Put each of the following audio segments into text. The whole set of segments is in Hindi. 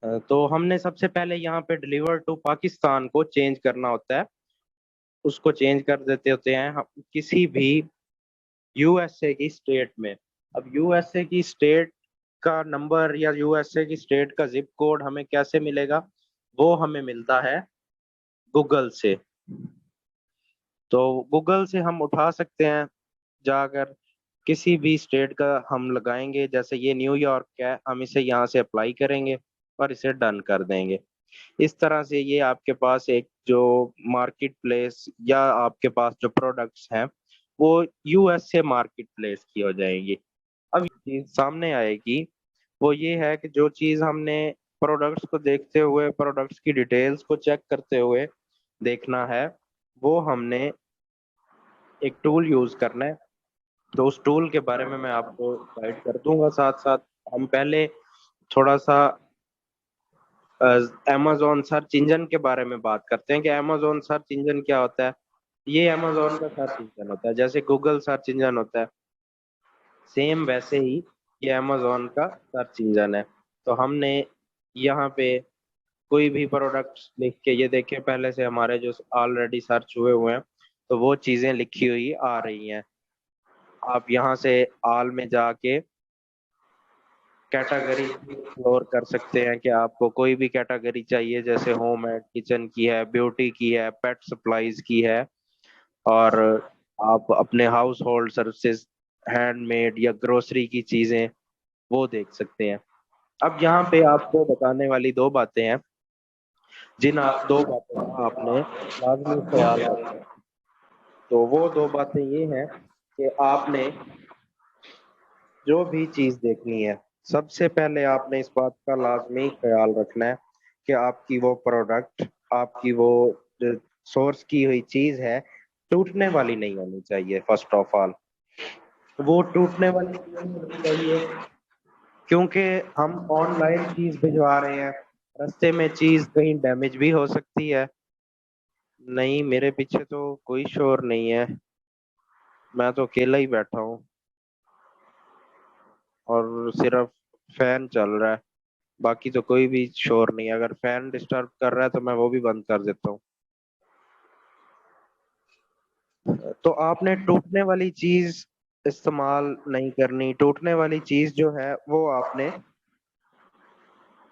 तो हमने सबसे पहले यहाँ पे डिलीवर टू पाकिस्तान को चेंज करना होता है। उसको चेंज कर देते होते हैं हम किसी भी यूएसए की स्टेट में। अब यूएसए की स्टेट का नंबर या यूएसए की स्टेट का जिप कोड हमें कैसे मिलेगा? वो हमें मिलता है गूगल से। तो गूगल से हम उठा सकते हैं जाकर किसी भी स्टेट का हम लगाएंगे, जैसे ये न्यूयॉर्क है, हम इसे यहाँ से अप्लाई करेंगे और इसे डन कर देंगे। इस तरह से ये आपके पास एक जो मार्केट प्लेस या आपके पास जो प्रोडक्ट्स हैं वो यूएसए मार्केट प्लेस की हो जाएंगी। अब ये चीज सामने आएगी, वो ये है कि जो चीज हमने प्रोडक्ट्स को देखते हुए, प्रोडक्ट्स की डिटेल्स को चेक करते हुए देखना है, वो हमने एक टूल यूज करना है। तो उस टूल के बारे में मैं आपको गाइड कर दूंगा। साथ साथ हम पहले थोड़ा सा amazon सर्च इंजन के बारे में बात करते हैं कि amazon सर्च इंजन क्या होता है। ये amazon का सर्च इंजन होता है, जैसे गूगल सर्च इंजन होता है, सेम वैसे ही ये amazon का सर्च इंजन है। तो हमने यहाँ पे कोई भी प्रोडक्ट लिख के ये देखे, पहले से हमारे जो ऑलरेडी सर्च हुए हुए हैं, तो वो चीजें लिखी हुई आ रही हैं। आप यहाँ से ऑल में जाके कैटेगरी एक्सप्लोर कर सकते हैं कि आपको कोई भी कैटेगरी चाहिए, जैसे होम एंड किचन की है, ब्यूटी की है, पेट सप्लाईज की है, और आप अपने हाउस होल्ड सर्विसेज, हैंडमेड या ग्रोसरी की चीजें वो देख सकते हैं। अब यहाँ पे आपको बताने वाली दो बातें हैं, जिन दो बातों का आपने लाजमी ख्याल रखना है। तो वो दो बातें ये हैं कि आपने जो भी चीज देखनी है, सबसे पहले आपने इस बात का लाजमी ख्याल रखना है कि आपकी वो प्रोडक्ट, आपकी वो सोर्स की हुई चीज है, टूटने वाली नहीं होनी चाहिए। फर्स्ट ऑफ ऑल, वो टूटने वाली क्यों नहीं होनी चाहिए? क्योंकि हम ऑनलाइन चीज भिजवा रहे हैं, रास्ते में चीज कहीं डैमेज भी हो सकती है। नहीं, मेरे पीछे तो कोई शोर नहीं है, मैं तो अकेला ही बैठा हूँ और सिर्फ फैन चल रहा है। बाकी तो कोई भी शोर नहीं है। अगर फैन डिस्टर्ब कर रहा है तो मैं वो भी बंद कर देता हूँ। तो आपने टूटने वाली चीज इस्तेमाल नहीं करनी। टूटने वाली चीज जो है वो आपने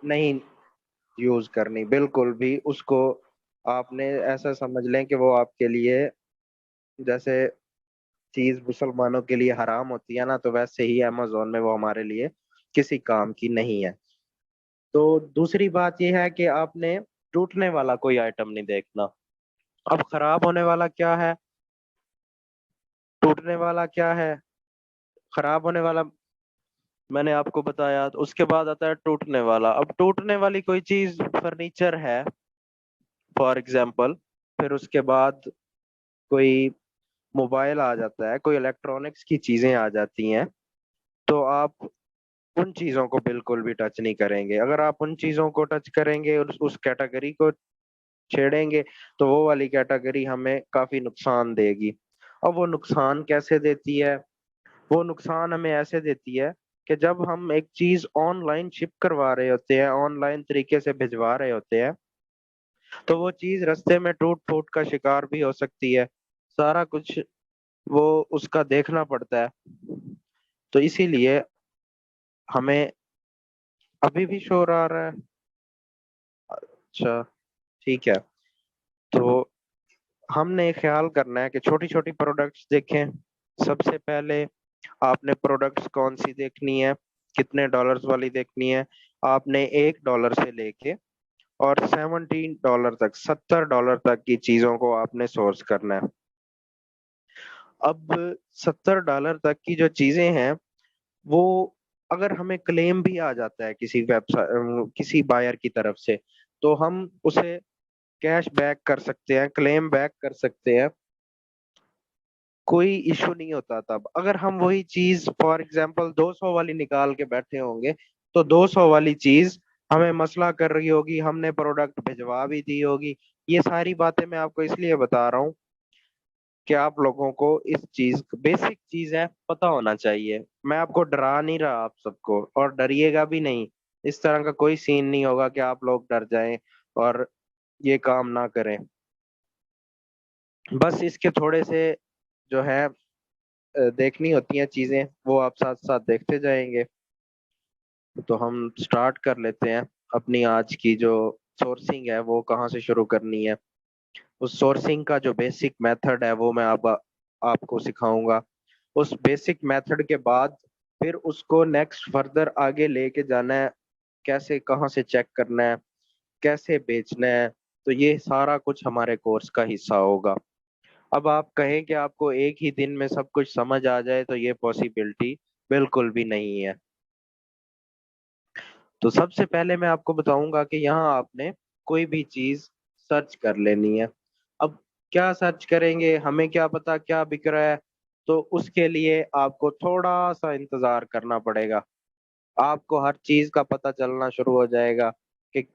नहीं यूज करनी बिल्कुल भी। उसको आपने ऐसा समझ लें कि वो आपके लिए, जैसे चीज मुसलमानों के लिए हराम होती है ना, तो वैसे ही अमेजोन में वो हमारे लिए किसी काम की नहीं है। तो दूसरी बात यह है कि आपने टूटने वाला कोई आइटम नहीं देखना। अब खराब होने वाला क्या है, टूटने वाला क्या है? खराब होने वाला मैंने आपको बताया। तो उसके बाद आता है टूटने वाला। अब टूटने वाली कोई चीज फर्नीचर है फॉर एग्जाम्पल, फिर उसके बाद कोई मोबाइल आ जाता है, कोई इलेक्ट्रॉनिक्स की चीजें आ जाती हैं, तो आप उन चीजों को बिल्कुल भी टच नहीं करेंगे। अगर आप उन चीजों को टच करेंगे और उस कैटेगरी को छेड़ेंगे, तो वो वाली कैटेगरी हमें काफी नुकसान देगी। अब वो नुकसान कैसे देती है? वो नुकसान हमें ऐसे देती है कि जब हम एक चीज ऑनलाइन शिप करवा रहे होते हैं, ऑनलाइन तरीके से भिजवा रहे होते हैं, तो वो चीज रास्ते में टूट फूट का शिकार भी हो सकती है। सारा कुछ वो उसका देखना पड़ता है। तो इसीलिए हमें अभी भी शोर आ रहा है। अच्छा, ठीक है। तो हमने ख्याल करना है कि छोटी छोटी प्रोडक्ट्स देखें। सबसे पहले आपने प्रोडक्ट्स कौन सी देखनी है, कितने डॉलर्स वाली देखनी है। आपने $1 से लेके और $17 तक, $70 तक की चीजों को आपने सोर्स करना है। अब $70 तक की जो चीजें हैं वो, अगर हमें क्लेम भी आ जाता है किसी वेबसाइट, किसी बायर की तरफ से, तो हम उसे कैश बैक कर सकते हैं, क्लेम बैक कर सकते हैं। कोई इशू नहीं होता। तब अगर हम वही चीज फॉर एग्जांपल 200 वाली निकाल के बैठे होंगे, तो 200 वाली चीज हमें मसला कर रही होगी, हमने प्रोडक्ट भिजवा भी दी होगी। ये सारी बातें मैं आपको इसलिए बता रहा हूँ कि आप लोगों को इस चीज, बेसिक चीज है, पता होना चाहिए। मैं आपको डरा नहीं रहा आप सबको, और डरिएगा भी नहीं। इस तरह का कोई सीन नहीं होगा कि आप लोग डर जाएं और ये काम ना करें। बस इसके थोड़े से जो है देखनी होती हैं चीजें, वो आप साथ साथ देखते जाएंगे। तो हम स्टार्ट कर लेते हैं। अपनी आज की जो सोर्सिंग है वो कहाँ से शुरू करनी है, उस सोर्सिंग का जो बेसिक मेथड है वो मैं अब आपको सिखाऊंगा। उस बेसिक मेथड के बाद फिर उसको नेक्स्ट फर्दर आगे लेके जाना है, कैसे कहाँ से चेक करना है, कैसे बेचना है। तो ये सारा कुछ हमारे कोर्स का हिस्सा होगा। अब आप कहें कि आपको एक ही दिन में सब कुछ समझ आ जाए, तो ये पॉसिबिलिटी बिल्कुल भी नहीं है। तो सबसे पहले मैं आपको बताऊंगा कि यहाँ आपने कोई भी चीज सर्च कर लेनी है। अब क्या सर्च करेंगे, हमें क्या पता क्या बिक रहा है। तो उसके लिए आपको थोड़ा सा इंतजार करना पड़ेगा। आपको हर चीज का पता चलना शुरू हो जाएगा कि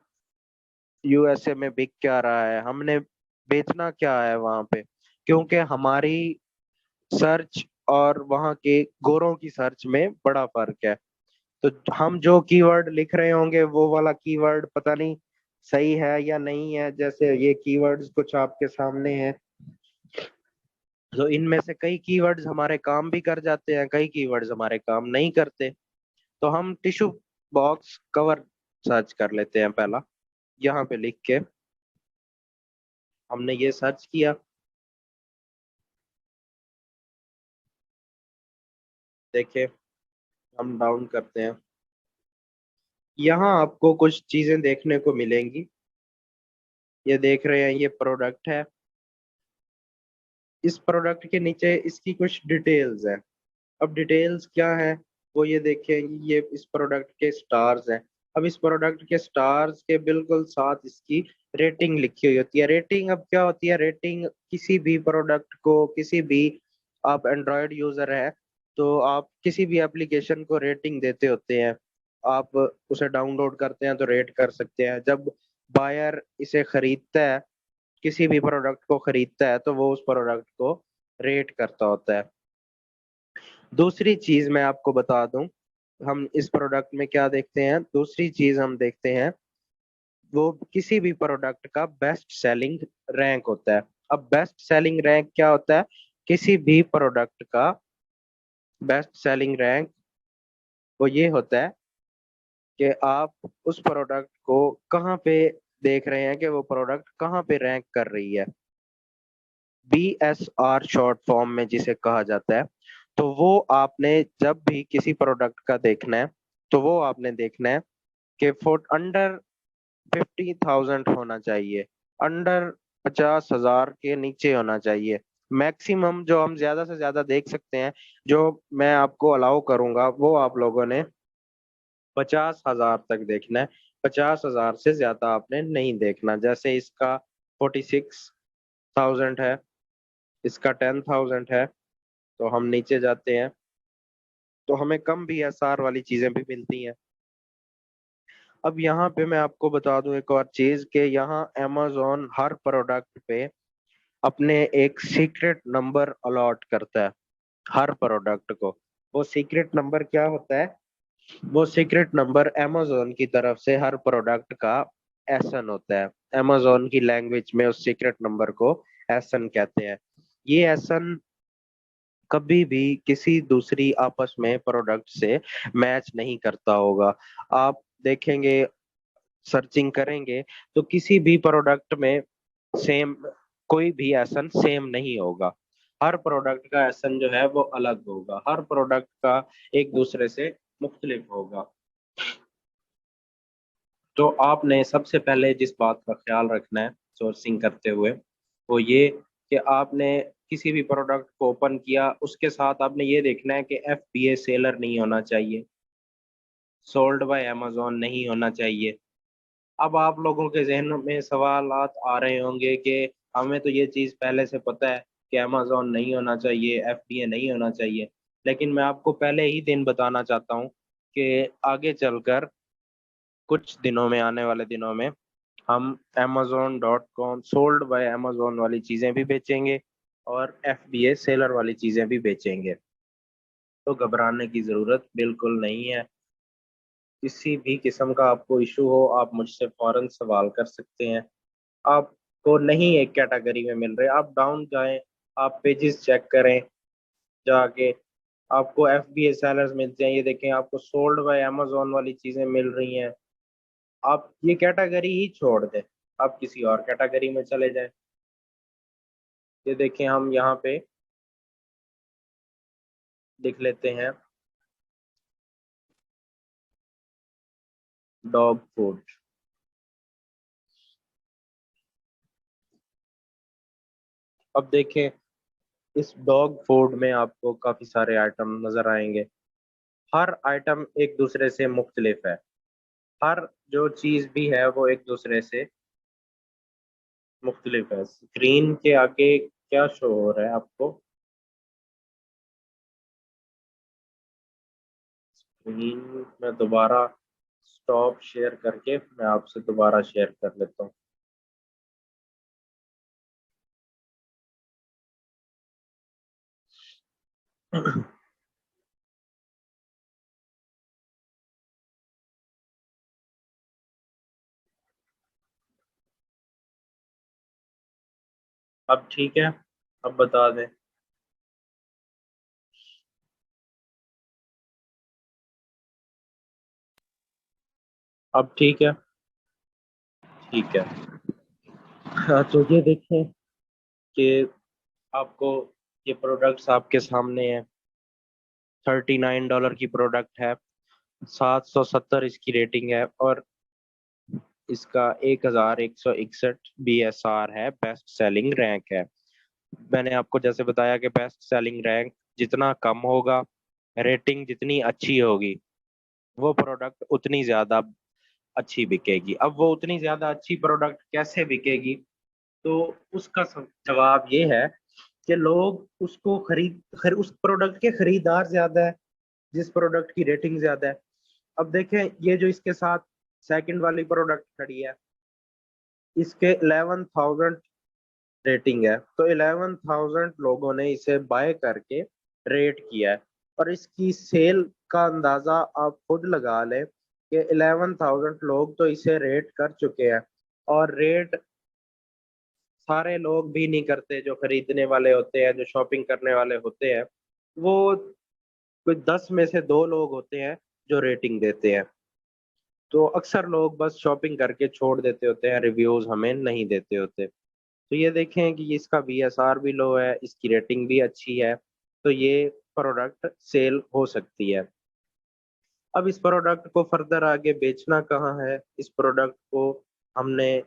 यूएसए में बिक क्या रहा है, हमने बेचना क्या है वहां पे। क्योंकि हमारी सर्च और वहाँ के गोरों की सर्च में बड़ा फर्क है। तो हम जो कीवर्ड लिख रहे होंगे वो वाला कीवर्ड पता नहीं सही है या नहीं है। जैसे ये कीवर्ड्स कुछ आपके सामने हैं, तो इनमें से कई कीवर्ड्स हमारे काम भी कर जाते हैं, कई कीवर्ड्स हमारे काम नहीं करते। तो हम टिश्यू बॉक्स कवर सर्च कर लेते हैं पहला। यहाँ पे लिख के हमने ये सर्च किया। देखिए, हम डाउन करते हैं। यहाँ आपको कुछ चीजें देखने को मिलेंगी। ये देख रहे हैं, ये प्रोडक्ट है। इस प्रोडक्ट के नीचे इसकी कुछ डिटेल्स है। अब डिटेल्स क्या है, वो ये देखें, ये इस प्रोडक्ट के स्टार्स हैं। अब इस प्रोडक्ट के स्टार्स के बिल्कुल साथ इसकी रेटिंग लिखी हुई होती है। रेटिंग अब क्या होती है, रेटिंग किसी भी प्रोडक्ट को, किसी भी, आप एंड्रॉयड यूजर है तो आप किसी भी एप्लीकेशन को रेटिंग देते होते हैं। आप उसे डाउनलोड करते हैं तो रेट कर सकते हैं। जब बायर इसे खरीदता है, किसी भी प्रोडक्ट को खरीदता है, तो वो उस प्रोडक्ट को रेट करता होता है। दूसरी चीज मैं आपको बता दूं, हम इस प्रोडक्ट में क्या देखते हैं, दूसरी चीज हम देखते हैं, वो किसी भी प्रोडक्ट का बेस्ट सेलिंग रैंक होता है। अब बेस्ट सेलिंग रैंक क्या होता है, किसी भी प्रोडक्ट का बेस्ट सेलिंग रैंक वो ये होता है कि आप उस प्रोडक्ट को कहाँ पे देख रहे हैं, कि वो प्रोडक्ट कहाँ पे रैंक कर रही है। BSR शॉर्ट फॉर्म में जिसे कहा जाता है। तो वो आपने जब भी किसी प्रोडक्ट का देखना है, तो वो आपने देखना है कि फुट अंडर 50,000 होना चाहिए, अंडर 50,000 के नीचे होना चाहिए। मैक्सिमम जो हम ज्यादा से ज्यादा देख सकते हैं, जो मैं आपको अलाउ करूंगा, वो आप लोगों ने 50,000 तक देखना है। 50,000 से ज्यादा आपने नहीं देखना। जैसे इसका 46,000 है, इसका 10,000 है। तो हम नीचे जाते हैं, तो हमें कम BSR वाली चीजें भी मिलती हैं। अब यहाँ पे मैं आपको बता दूं एक और चीज, कि यहाँ amazon हर प्रोडक्ट पे अपने एक सीक्रेट नंबर अलॉट करता है हर प्रोडक्ट को। वो सीक्रेट नंबर क्या होता है, वो सीक्रेट नंबर amazon की तरफ से हर प्रोडक्ट का एसन होता है। amazon की लैंग्वेज में उस सीक्रेट नंबर को एसन कहते हैं। ये एसन कभी भी किसी दूसरी आपस में प्रोडक्ट से मैच नहीं करता होगा। आप देखेंगे, सर्चिंग करेंगे, तो किसी भी प्रोडक्ट में सेम, कोई भी एसन सेम नहीं होगा। हर प्रोडक्ट का एसन जो है वो अलग होगा, हर प्रोडक्ट का एक दूसरे से मुख्तलिफ होगा। तो आपने सबसे पहले जिस बात का ख्याल रखना है सोर्सिंग करते हुए, वो ये कि आपने किसी भी प्रोडक्ट को ओपन किया, उसके साथ आपने ये देखना है कि FBA सेलर नहीं होना चाहिए, सोल्ड बाय अमेजोन नहीं होना चाहिए। अब आप लोगों के जहन में सवालात आ रहे होंगे कि हमें तो ये चीज़ पहले से पता है कि अमेजोन नहीं होना चाहिए, FBA नहीं होना चाहिए। लेकिन मैं आपको पहले ही दिन बताना चाहता हूँ कि आगे चलकर कुछ दिनों में, आने वाले दिनों में, हम Amazon.com सोल्ड बाय अमेजोन वाली चीज़ें भी बेचेंगे और FBA सेलर वाली चीज़ें भी बेचेंगे। तो घबराने की ज़रूरत बिल्कुल नहीं है। किसी भी किस्म का आपको इशू हो, आप मुझसे फौरन सवाल कर सकते हैं। आपको नहीं एक कैटेगरी में मिल रहे, आप डाउन जाएं, आप पेजेस चेक करें जाके, आपको FBA सेलर्स मिलते हैं। ये देखें, आपको सोल्ड बाय अमेजोन वाली चीजें मिल रही हैं। आप ये कैटेगरी ही छोड़ दें, आप किसी और कैटेगरी में चले जाएं। ये देखें, हम यहाँ पे लिख लेते हैं डॉग फूड। अब देखें, इस डॉग फूड में आपको काफी सारे आइटम नजर आएंगे। हर आइटम एक दूसरे से मुख्तलिफ है। हर जो चीज भी है वो एक दूसरे से मुख्तलिफ है। स्क्रीन के आगे क्या शो हो रहा है आपको? स्क्रीन में दोबारा स्टॉप शेयर करके मैं आपसे दोबारा शेयर कर लेता हूँ। अब ठीक है, अब बता दें। अब ठीक है। ठीक है। हाँ, तो ये देखें कि आपको ये प्रोडक्ट्स आपके सामने है। $39 की प्रोडक्ट है, 770 इसकी रेटिंग है, और इसका 1161 BSR है, बेस्ट सेलिंग रैंक है। मैंने आपको जैसे बताया कि बेस्ट सेलिंग रैंक जितना कम होगा, रेटिंग जितनी अच्छी होगी, वो प्रोडक्ट उतनी ज्यादा अच्छी बिकेगी। अब वो उतनी ज्यादा अच्छी प्रोडक्ट कैसे बिकेगी? तो उसका जवाब ये है कि लोग उसको उस प्रोडक्ट के खरीदार ज्यादा है जिस प्रोडक्ट की रेटिंग ज्यादा है। अब देखें, ये जो इसके साथ सेकंड वाली प्रोडक्ट खड़ी है, इसके 11,000 रेटिंग है, तो 11,000 लोगों ने इसे बाय करके रेट किया है। और इसकी सेल का अंदाजा आप खुद लगा लें कि 11,000 लोग तो इसे रेट कर चुके हैं। और रेट सारे लोग भी नहीं करते, जो खरीदने वाले होते हैं, जो शॉपिंग करने वाले होते हैं, वो कोई 10 में से 2 लोग होते हैं जो रेटिंग देते हैं। तो अक्सर लोग बस शॉपिंग करके छोड़ देते होते हैं, रिव्यूज हमें नहीं देते होते। तो ये देखें कि इसका BSR भी लो है, इसकी रेटिंग भी अच्छी है, तो ये प्रोडक्ट सेल हो सकती है। अब इस प्रोडक्ट को फर्दर आगे बेचना कहाँ है, इस प्रोडक्ट को हमने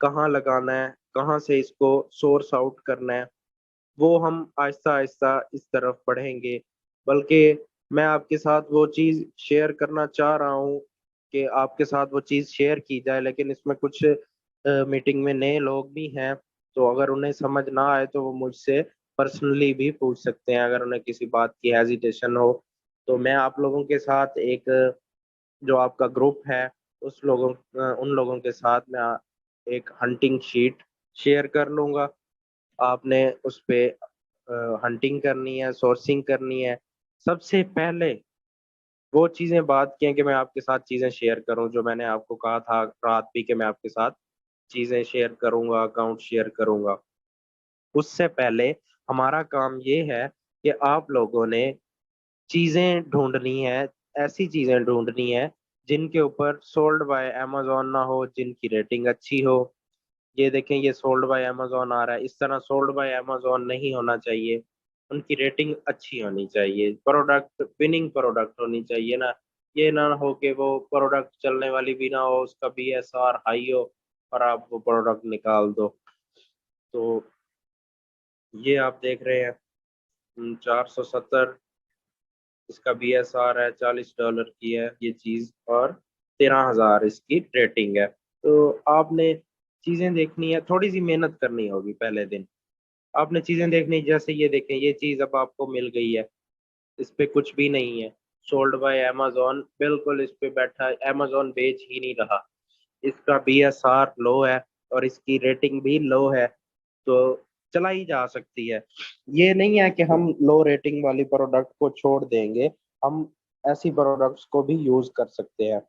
कहाँ लगाना है, कहाँ से इसको सोर्स आउट करना है, वो हम आहिस्ता आहिस्ता इस तरफ बढ़ेंगे। बल्कि मैं आपके साथ वो चीज़ शेयर करना चाह रहा हूँ कि आपके साथ वो चीज़ शेयर की जाए, लेकिन इसमें कुछ मीटिंग में नए लोग भी हैं। तो अगर उन्हें समझ ना आए तो वो मुझसे पर्सनली भी पूछ सकते हैं, अगर उन्हें किसी बात की हेजिटेशन हो। तो मैं आप लोगों के साथ एक जो आपका ग्रुप है, उन लोगों के साथ मैं एक हंटिंग शीट शेयर कर लूंगा। आपने उस पे हंटिंग करनी है, सोर्सिंग करनी है। सबसे पहले वो चीजें बात की हैं कि मैं आपके साथ चीजें शेयर करूं, जो मैंने आपको कहा था रात भी कि मैं आपके साथ चीजें शेयर करूंगा, अकाउंट शेयर करूंगा। उससे पहले हमारा काम ये है कि आप लोगों ने चीजें ढूंढनी है, ऐसी चीजें ढूंढनी है जिनके ऊपर सोल्ड बाय अमेजोन ना हो, जिनकी रेटिंग अच्छी हो। ये देखें, ये सोल्ड बाय अमेजोन आ रहा है, इस तरह सोल्ड बाय अमेजोन नहीं होना चाहिए। उनकी रेटिंग अच्छी होनी चाहिए, प्रोडक्ट विनिंग प्रोडक्ट होनी चाहिए ना। ये ना हो कि वो प्रोडक्ट चलने वाली भी ना हो, उसका BSR हाई हो और आप वो प्रोडक्ट निकाल दो। तो ये आप देख रहे हैं, 470 इसका BSR है, $40 की है ये चीज, और 13,000 इसकी रेटिंग है। तो आपने चीजें देखनी है, थोड़ी सी मेहनत करनी होगी पहले दिन। आपने चीजें देखनी, जैसे ये देखें, ये चीज अब आपको मिल गई है, इस पे कुछ भी नहीं है, सोल्ड बाय अमेजोन बिल्कुल इस पे बैठा है, अमेजोन बेच ही नहीं रहा। इसका BSR लो है और इसकी रेटिंग भी लो है, तो चलाई जा सकती है। ये नहीं है कि हम लो रेटिंग वाली प्रोडक्ट को छोड़ देंगे। हम ऐसी प्रोडक्ट्स को भी यूज कर सकते हैं।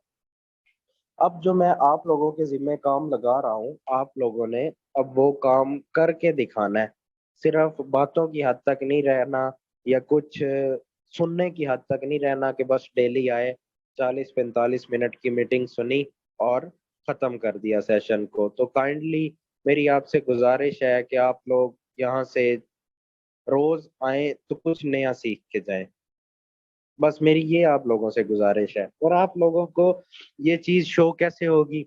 अब जो मैं आप लोगों के जिम्मे काम लगा रहा हूँ, आप लोगों ने अब वो काम करके दिखाना है। सिर्फ बातों की हद तक नहीं रहना, या कुछ सुनने की हद तक नहीं रहना कि बस डेली आए, 40-45 मिनट की मीटिंग सुनी और खत्म कर दिया सेशन को। तो काइंडली मेरी आपसे गुजारिश है कि आप लोग यहाँ से रोज आए तो कुछ नया सीख के जाएं। बस मेरी ये आप लोगों से गुजारिश है। और आप लोगों को ये चीज शो कैसे होगी,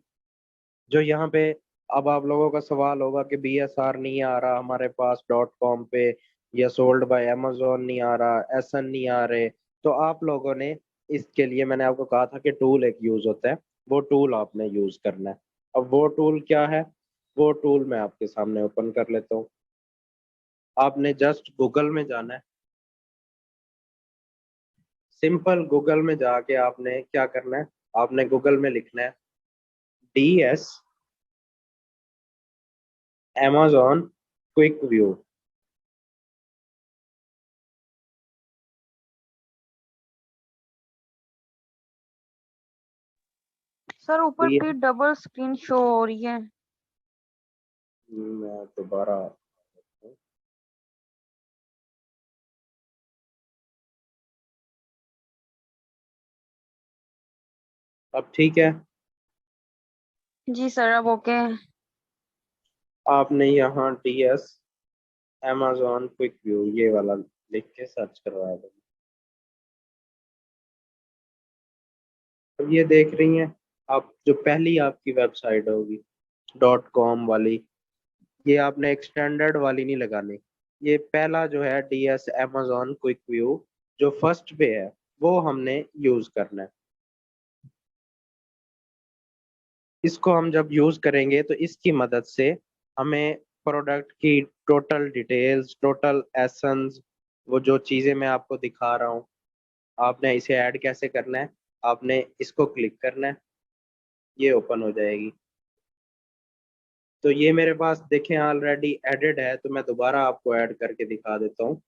जो यहाँ पे अब आप लोगों का सवाल होगा कि BSR नहीं आ रहा हमारे पास .com पे, या सोल्ड बाय अमेजोन नहीं आ रहा, एसन नहीं आ रहे। तो आप लोगों ने, इसके लिए मैंने आपको कहा था कि टूल एक यूज होता है, वो टूल आपने यूज करना है। अब वो टूल क्या है, वो टूल मैं आपके सामने ओपन कर लेता हूँ। आपने जस्ट गूगल में जाना है। सिंपल गूगल में जाके आपने क्या करना है, आपने गूगल में लिखना है DS Amazon quick view. Sir ऊपर पे डबल स्क्रीन शो हो रही है। मैं दोबारा, अब ठीक है। जी सर अब ओके है। आपने यहाँ DS Amazon क्विक व्यू ये वाला लिख के सर्च करवाया था। अब ये देख रही हैं आप, जो पहली आपकी वेबसाइट होगी .com वाली, ये आपने एक स्टैंडर्ड वाली नहीं लगानी। ये पहला जो है DS Amazon क्विक व्यू, जो फर्स्ट पे है, वो हमने यूज करना है। इसको हम जब यूज करेंगे तो इसकी मदद से हमें प्रोडक्ट की टोटल डिटेल्स, टोटल एसेंस, वो जो चीजें मैं आपको दिखा रहा हूँ, आपने इसे ऐड कैसे करना है, आपने इसको क्लिक करना है, ये ओपन हो जाएगी। तो ये मेरे पास देखें ऑलरेडी एडेड है, तो मैं दोबारा आपको ऐड करके दिखा देता हूँ।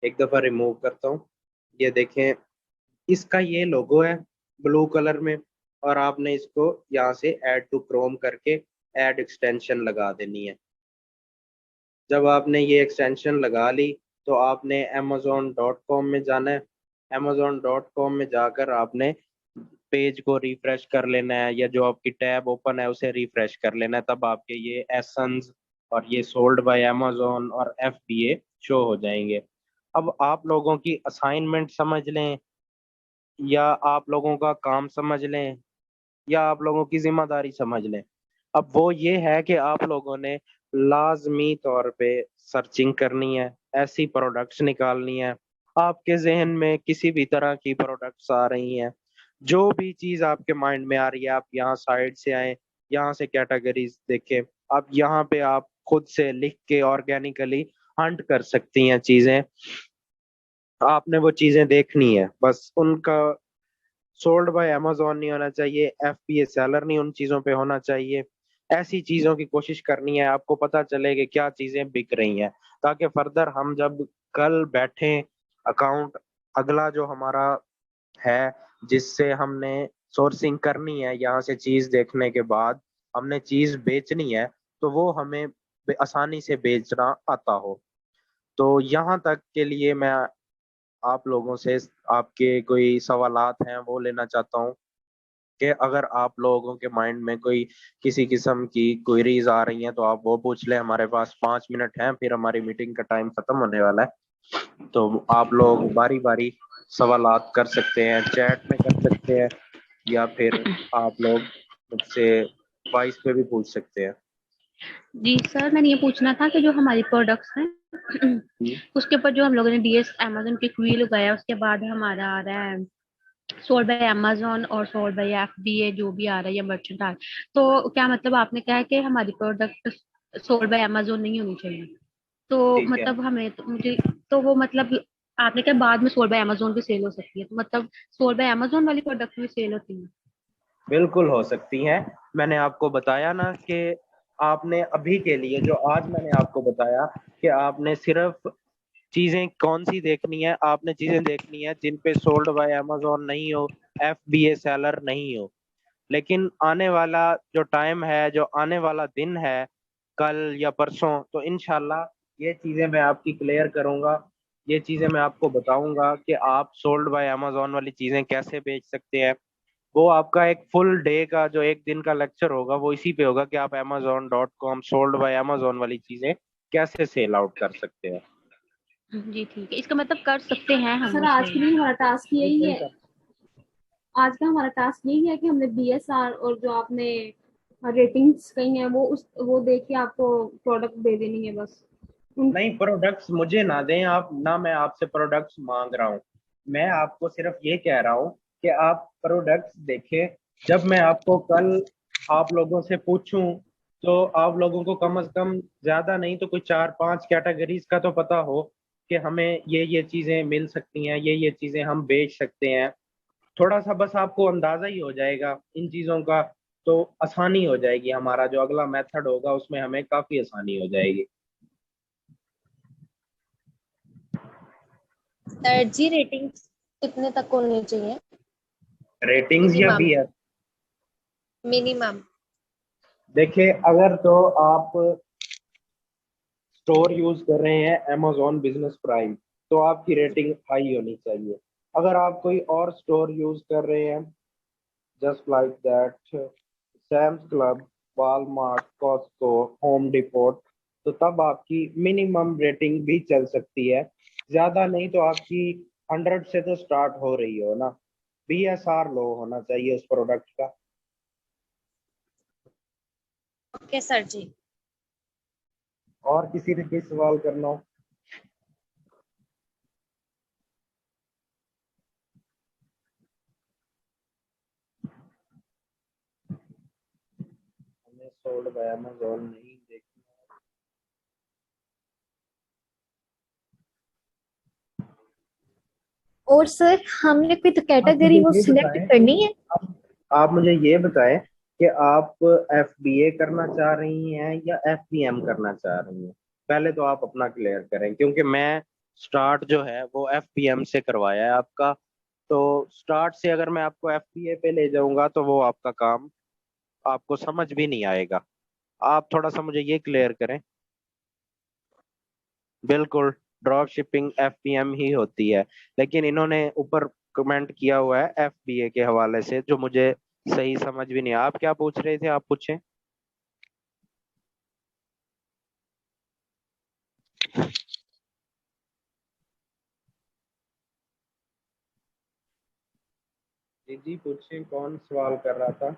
एक दफा रिमूव करता हूँ। ये देखें, इसका ये लोगो है ब्लू कलर में, और आपने इसको यहाँ से ऐड टू क्रोम करके ऐड एक्सटेंशन लगा देनी है। जब आपने ये एक्सटेंशन लगा ली, तो आपने amazon.com में जाना है। amazon.com में जाकर आपने पेज को रिफ्रेश कर लेना है, या जो आपकी टैब ओपन है उसे रिफ्रेश कर लेना है। तब आपके ये एसन्स और ये सोल्ड बाय अमेजोन और FBA शो हो जाएंगे। अब आप लोगों की असाइनमेंट समझ लें, या आप लोगों का काम समझ लें, या आप लोगों की जिम्मेदारी समझ लें, अब वो ये है कि आप लोगों ने लाजमी तौर पे सर्चिंग करनी है, ऐसी प्रोडक्ट्स निकालनी है। आपके जहन में किसी भी तरह की प्रोडक्ट्स आ रही हैं, जो भी चीज आपके माइंड में आ रही है, आप यहाँ साइड से आए, यहाँ से कैटेगरीज देखें। अब यहाँ पे आप खुद से लिख के ऑर्गेनिकली हंट कर सकती हैं चीजें। आपने वो चीजें देखनी है, बस उनका सोल्ड बाय अमेजोन नहीं होना चाहिए, FBA सेलर नहीं उन चीजों पे होना चाहिए। ऐसी चीजों की कोशिश करनी है, आपको पता चले कि क्या चीजें बिक रही हैं, ताकि फर्दर हम जब कल बैठे अकाउंट अगला जो हमारा है, जिससे हमने सोर्सिंग करनी है, यहाँ से चीज देखने के बाद हमने चीज बेचनी है, तो वो हमें आसानी से बेचना आता हो। तो यहाँ तक के लिए मैं आप लोगों से आपके कोई सवालात हैं वो लेना चाहता हूँ, कि अगर आप लोगों के माइंड में कोई किसी किस्म की क्वेरीज आ रही हैं तो आप वो पूछ लें। हमारे पास 5 मिनट हैं, फिर हमारी मीटिंग का टाइम खत्म होने वाला है। तो आप लोग बारी बारी सवालात कर सकते हैं, चैट में कर सकते हैं, या फिर आप लोग मुझसे वॉइस पे भी पूछ सकते हैं। जी सर मैंने ये पूछना था कि जो हमारी प्रोडक्ट्स हैं जी। उसके ऊपर जो हम लोगों ने DS Amazon क्विक व्यू लगाया उसके बाद हमारा आ रहा है सोल्ड बाय अमेजोन और सोल्ड बाय FBA जो भी आ रहा है या मर्चेंट आ रहा है। तो क्या मतलब आपने कहा है कि हमारी प्रोडक्ट सोल्ड बाय अमेजोन नहीं होनी चाहिए? तो ठीक है, मतलब हमें तो मुझे तो वो मतलब आपने कहा बाद में सोल्ड बाय अमेजोन भी सेल हो सकती है, तो मतलब सोल्ड बाय अमेजोन वाली प्रोडक्ट भी सेल होती है? बिल्कुल हो सकती हैं। मैंने आपको बताया ना कि आपने अभी के लिए, जो आज मैंने आपको बताया, कि आपने सिर्फ चीजें कौन सी देखनी है, आपने चीजें देखनी है जिन पे सोल्ड बाय अमेजोन नहीं हो, FBA सेलर नहीं हो। लेकिन आने वाला जो टाइम है, जो आने वाला दिन है, कल या परसों, तो इनशाला ये चीजें मैं आपकी क्लियर करूंगा। ये चीजें मैं आपको बताऊंगा कि आप सोल्ड बाय अमेजोन वाली चीजें कैसे बेच सकते हैं। वो आपका एक फुल डे का जो एक दिन का लेक्चर होगा वो इसी पे होगा कि आप amazon.com सोल्ड बाय अमेजोन वाली चीजें कैसे सेल आउट कर सकते हैं। जी ठीक है, इसका मतलब कर सकते हैं हम सर उसे। आज के लिए हमारा टास्क यही बिल्कुल है। कर। आज का हमारा टास्क यही है कि हमने BSR और जो आपने रेटिंग्स कही हैं वो देख के आपको प्रोडक्ट दे देनी है बस। नहीं, प्रोडक्ट्स मुझे ना दें आप ना, मैं आपसे प्रोडक्ट्स मांग रहा हूँ। मैं आपको सिर्फ ये कह रहा हूँ कि आप प्रोडक्ट्स देखें। जब मैं आपको कल आप लोगों से पूछूं तो आप लोगों को कम से कम ज्यादा नहीं तो कोई 4-5 कैटेगरीज का तो पता हो कि हमें ये चीजें मिल सकती हैं, ये चीजें हम बेच सकते हैं। थोड़ा सा बस आपको अंदाजा ही हो जाएगा इन चीजों का, तो आसानी हो जाएगी। हमारा जो अगला मेथड होगा उसमें हमें काफी आसानी हो जाएगी। सर जी रेटिंग कितने तक होनी चाहिए? रेटिंग्स या मिनिमम। BS? मिनिमम। देखिए, अगर तो आप स्टोर यूज कर रहे हैं amazon बिजनेस प्राइम, तो आपकी रेटिंग हाई होनी चाहिए। अगर आप कोई और स्टोर यूज कर रहे हैं just like that Sam's Club, Walmart, Costco, Home Depot, तो तब आपकी मिनिमम रेटिंग भी चल सकती है। ज्यादा नहीं तो आपकी 100 से तो स्टार्ट हो रही हो ना। BSR लो होना चाहिए उस प्रोडक्ट का। ओके सर जी। और किसी ने कोई सवाल करना हो? हमें सोल्ड बाय अमेज़न नहीं देखना। और सर हमने कोई तो आप मुझे कैटेगरी वो ये सिलेक्ट बताएं, करनी है? आप मुझे ये बताएं कि आप FBA करना चाह रही हैं या FBM करना चाह रही हैं। पहले तो आप अपना क्लियर करें, क्योंकि मैं स्टार्ट जो है वो FBM से करवाया है आपका। तो स्टार्ट से अगर मैं आपको FBA पे ले जाऊंगा तो वो आपका काम आपको समझ भी नहीं आएगा। आप थोड़ा सा मुझे ये क्लियर करें। बिल्कुल, ड्रॉप शिपिंग FBM ही होती है, लेकिन इन्होंने ऊपर कमेंट किया हुआ है FBA के हवाले से, जो मुझे सही समझ भी नहीं। आप क्या पूछ रहे थे, आप पूछें। जी जी पूछें, कौन सवाल कर रहा था?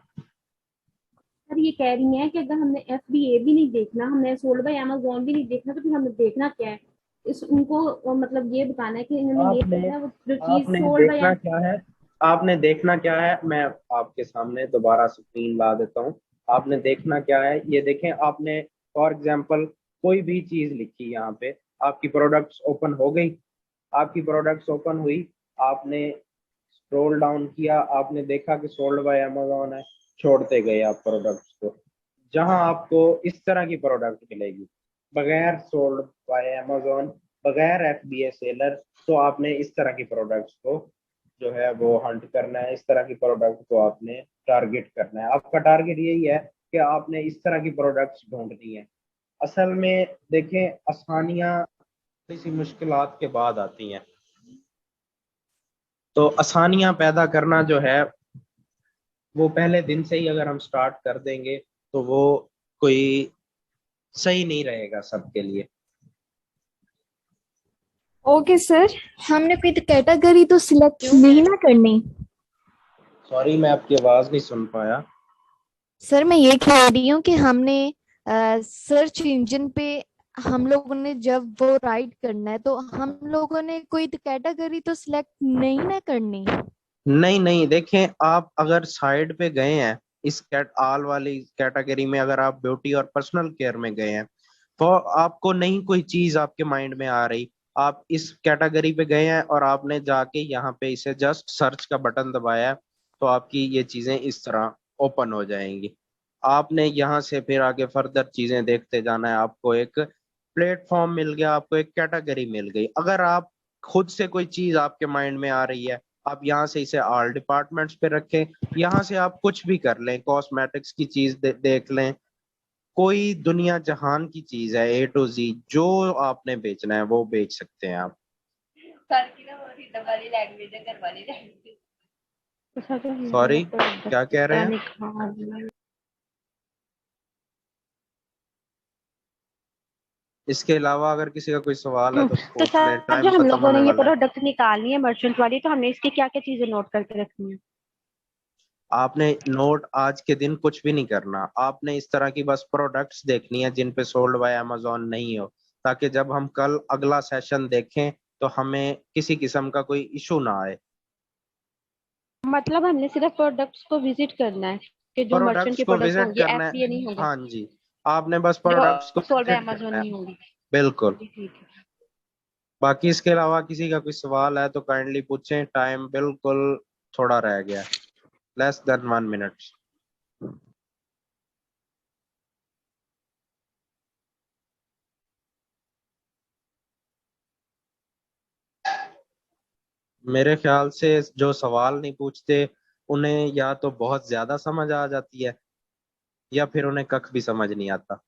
सर ये कह रही हैं कि अगर हमने FBA भी नहीं देखना, हमने सोल्ड बाय अमेज़न भी नहीं देखना, तो फिर हमें देखना क्या है? इस उनको मतलब ये बताना है कि इन्होंने ये आपने देखना है, वो जो चीज आपने सोल्ड बाय। देखना क्या है? आपने देखना क्या है, मैं आपके सामने दोबारा स्क्रीन ला देता हूँ। आपने देखना क्या है ये देखें। आपने फॉर एग्जांपल कोई भी चीज लिखी यहाँ पे, आपकी प्रोडक्ट्स ओपन हो गई। आपकी प्रोडक्ट्स ओपन हुई, आपने स्क्रॉल डाउन किया, आपने देखा कि सोल्ड बाय अमेज़न है, छोड़ते गए आप प्रोडक्ट्स को। जहां आपको इस तरह की प्रोडक्ट मिलेगी बगैर सोल्ड बाय अमेज़न, बगैर FBA सेलर, तो आपने इस तरह की प्रोडक्ट्स को जो है वो हंट करना है। इस तरह की प्रोडक्ट को आपने टारगेट करना है। आपका टारगेट यही है कि आपने इस तरह की प्रोडक्ट्स ढूंढनी है। असल में देखें, आसानियां थोड़ी सी मुश्किलात के बाद आती हैं। तो आसानियां पैदा करना जो है वो पहले दिन से ही अगर हम स्टार्ट कर देंगे तो वो कोई सही नहीं रहेगा सबके लिए। ओके सर, हमने कोई तो कैटेगरी तो सिलेक्ट नहीं ना करनी? सॉरी, मैं आपकी आवाज नहीं सुन पाया। सर मैं ये कह रही हूँ कि हमने सर्च इंजन पे हम लोगों ने जब वो राइट करना है तो हम लोगों ने कोई तो कैटेगरी तो सिलेक्ट नहीं ना करनी? नहीं नहीं, देखें, आप अगर साइड पे गए हैं इस कैट आल वाली कैटेगरी में, अगर आप ब्यूटी और पर्सनल केयर में गए हैं तो आपको नहीं कोई चीज आपके माइंड में आ रही, आप इस कैटेगरी पे गए हैं और आपने जाके यहाँ पे इसे जस्ट सर्च का बटन दबाया है, तो आपकी ये चीजें इस तरह ओपन हो जाएंगी। आपने यहाँ से फिर आगे फर्दर चीजें देखते जाना है। आपको एक प्लेटफॉर्म मिल गया आपको, एक कैटेगरी मिल गई। अगर आप खुद से कोई चीज आपके माइंड में आ रही है, आप यहाँ से इसे ऑल डिपार्टमेंट्स पे रखें, यहाँ से आप कुछ भी कर लें, कॉस्मेटिक्स की चीज देख लें, कोई दुनिया जहान की चीज है A to Z, जो आपने बेचना है वो बेच सकते हैं आप। सॉरी, क्या कह रहे हैं? इसके अलावा अगर किसी का कोई सवाल है तो तो पूछ लें, सर टाइम जो हम खत्म लोगों ने होने ये वाला है। प्रोडक्ट निकालनी है मर्चेंट वाली, तो हमने इसकी क्या क्या चीजें नोट करके रखनी है? आपने नोट आज के दिन कुछ भी नहीं करना, आपने इस तरह की बस प्रोडक्ट्स देखनी है जिन पे सोल्ड बाय अमेजोन नहीं हो, ताकि जब हम कल अगला सेशन देखें तो हमें किसी किस्म का कोई इशू ना आए। मतलब हमने सिर्फ प्रोडक्ट्स को विजिट करना है कि जो मर्चेंट प्रोडक्ट्स के को प्रोडक्ट विजिट होंगे, करना एफबीए है, नहीं होंगे, हाँ जी, आपने बस जो प्रोडक्ट्स को सोल्ड बाय विजिट अमेजोन करना है। नहीं होंगी। बिल्कुल। जी ठीक है। बाकी इसके अलावा किसी का कोई सवाल है तो काइंडली पूछें, टाइम बिल्कुल थोड़ा रह गया, लेस देन 1 मिनट। मेरे ख्याल से जो सवाल नहीं पूछते उन्हें या तो बहुत ज्यादा समझ आ जाती है, या फिर उन्हें कख भी समझ नहीं आता।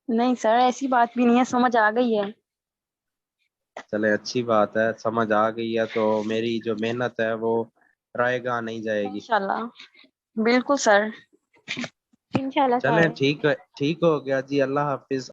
नहीं सर, ऐसी बात भी नहीं है, समझ आ गई है। चले, अच्छी बात है, समझ आ गई है तो मेरी जो मेहनत है वो रायगा नहीं जाएगी। इंशाल्लाह, बिल्कुल सर। इंशाल्लाह चलें, सर। ठीक हो गया जी, अल्लाह हाफिज।